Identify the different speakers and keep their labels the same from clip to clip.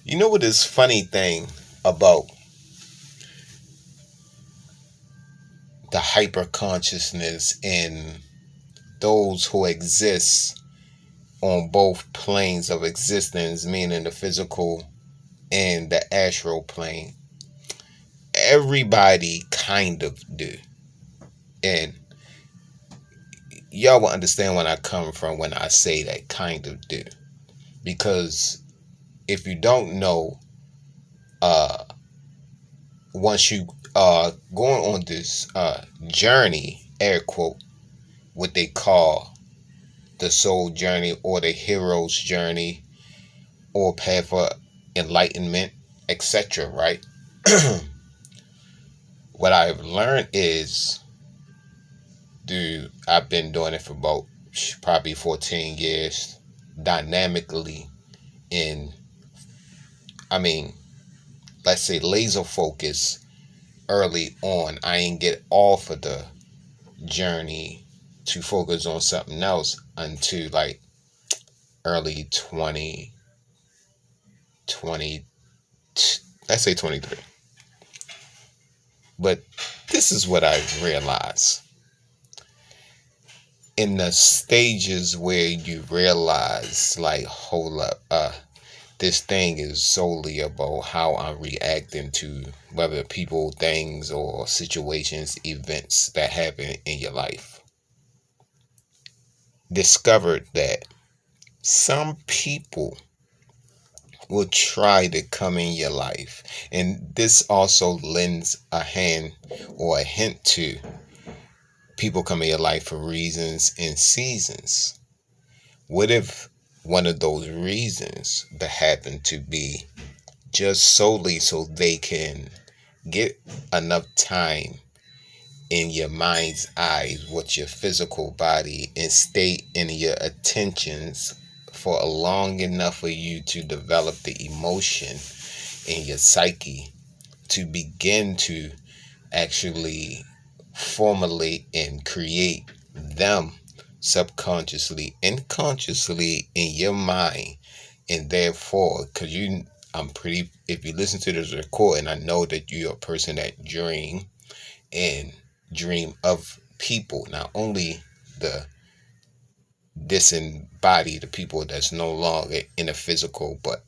Speaker 1: You know what is funny thing about the hyper consciousness in those who exist on both planes of existence, meaning the physical and the astral plane? Everybody kind of do. And y'all will understand when I come from when I say that kind of do. Because if you don't know, uh, once you going on this journey, air quote, what they call the soul journey or the hero's journey or path of enlightenment, etc. Right? What I've learned is, dude, I've been doing it for about probably 14 years, dynamically in, I mean, let's say laser focus early on. I ain't get off of the journey to focus on something else until like early 2020, let's say 23. But this is what I realized. In the stages where you realize, like, hold up, this thing is solely about how I'm reacting to whether people, things, or situations, events that happen in your life. Discovered that some people will try to come in your life, and this also lends a hand or a hint to people come in your life for reasons and seasons. What if one of those reasons that happen to be just solely so they can get enough time in your mind's eyes with your physical body and stay in your attentions for long enough for you to develop the emotion in your psyche to begin to actually formulate and create them subconsciously and consciously in your mind. And therefore, because I'm pretty, if you listen to this recording, I know that you're a person that dream and dream of people, not only the disembodied, the people that's no longer in a physical, but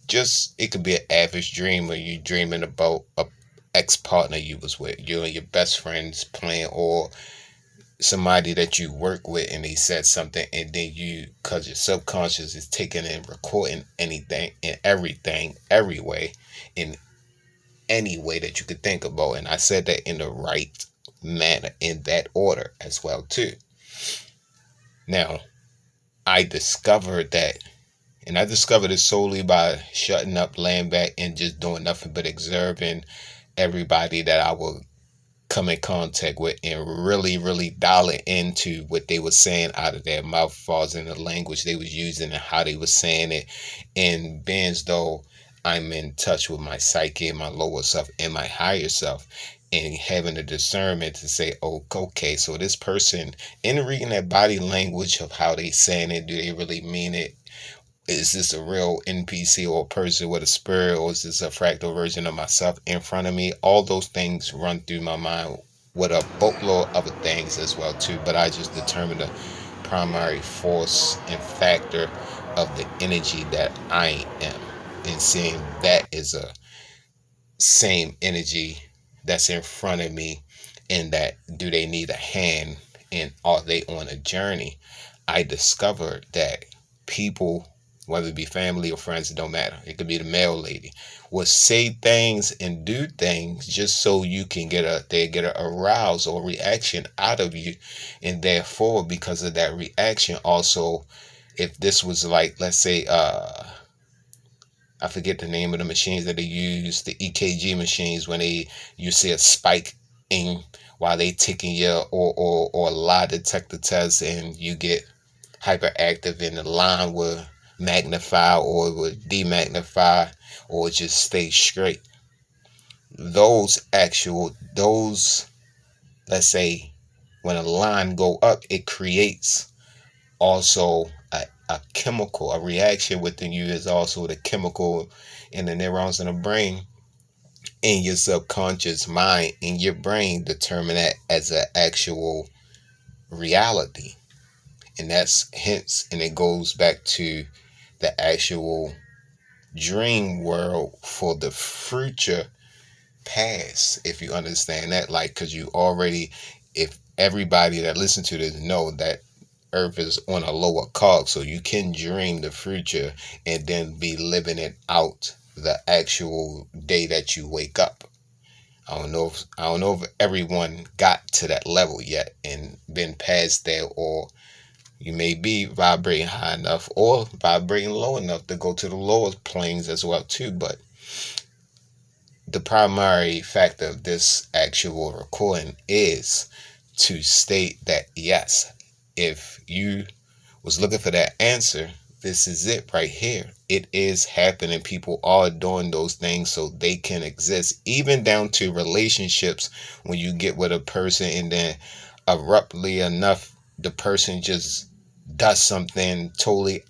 Speaker 1: just it could be an average dream, or you dreaming about a ex-partner you was with, you and your best friends playing, or somebody that you work with and they said something, and then you, because your subconscious is taking and recording anything and everything every way, in any way that you could think about. And I said that in the right manner, in that order as well too. Now, I discovered that, and I discovered it solely by shutting up, laying back, and just doing nothing but observing everybody that I would come in contact with, and really, really dialing into what they were saying out of their mouth, falls in the language they was using and how they were saying it, and being as though I'm in touch with my psyche, my lower self, and my higher self, and having the discernment to say, oh, okay, so this person, in reading that body language of how they saying it, do they really mean it? Is this a real NPC or a person with a spirit, or is this a fractal version of myself in front of me? All those things run through my mind with a boatload of other things as well too. But I just determined the primary force and factor of the energy that I am, and seeing that is a same energy that's in front of me, and that do they need a hand, and are they on a journey? I discovered that people, whether it be family or friends, it don't matter. It could be the male lady, will say things and do things just so you can get a arousal or reaction out of you. And therefore, because of that reaction, also, if this was like, let's say, I forget the name of the machines that they use, the EKG machines, when you see a spike in while they taking your or lie detector test, and you get hyperactive, and the line will magnify or it will demagnify or just stay straight. Those, let's say, when a line go up, it creates also a chemical, a reaction within you is also the chemical in the neurons in the brain, in your subconscious mind, in your brain, determine that as an actual reality. And that's hence, and it goes back to the actual dream world for the future past, if you understand that. Like, because you already, if everybody that listen to this know that earth is on a lower cog, so you can dream the future and then be living it out the actual day that you wake up. I don't know if everyone got to that level yet and been past there, or you may be vibrating high enough or vibrating low enough to go to the lower planes as well too. But the primary factor of this actual recording is to state that yes, if you was looking for that answer, this is it right here. It is happening. People are doing those things so they can exist, even down to relationships. When you get with a person and then abruptly enough, the person just does something totally.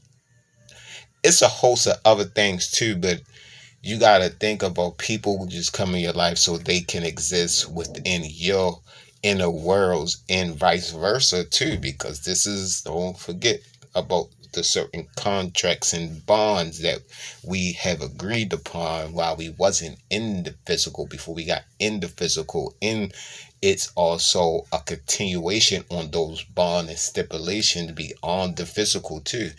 Speaker 1: It's a host of other things too, but you got to think about people who just come in your life so they can exist within your inner worlds, and vice versa too, because this is, don't forget about the certain contracts and bonds that we have agreed upon while we wasn't in the physical, before we got in the physical. And it's also a continuation on those bond and stipulations beyond the physical too.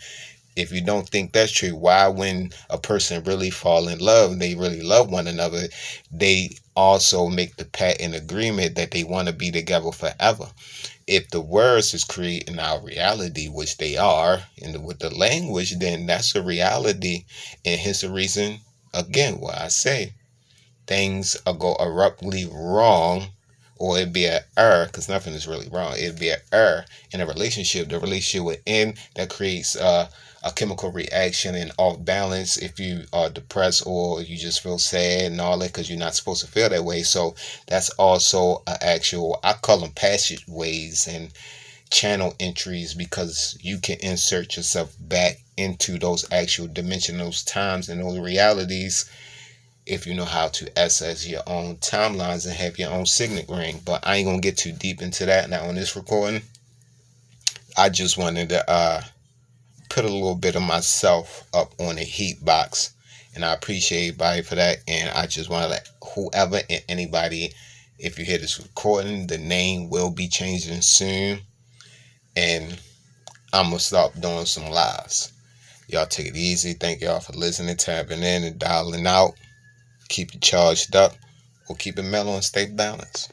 Speaker 1: If you don't think that's true, why, when a person really fall in love, they really love one another, they also make the pact and agreement that they want to be together forever? If the words is creating our reality, which they are, and with the language, then that's a reality. And hence the reason, again, what I say, things are go abruptly wrong, or it'd be an error, because nothing is really wrong. It'd be an error in a relationship. The relationship would end. That creates a chemical reaction and off balance if you are depressed or you just feel sad and all that, because you're not supposed to feel that way. So that's also an actual, I call them passageways and channel entries, because you can insert yourself back into those actual dimensional times and those realities if you know how to access your own timelines and have your own signet ring. But I ain't gonna get too deep into that now on this recording. I just wanted to put a little bit of myself up on the heat box, and I appreciate everybody for that. And I just want to let whoever and anybody, if you hear this recording, the name will be changing soon, and I'm gonna start doing some lives. Y'all take it easy. Thank y'all for listening, tapping in, and dialing out. Keep it charged up, or keep it mellow and stay balanced.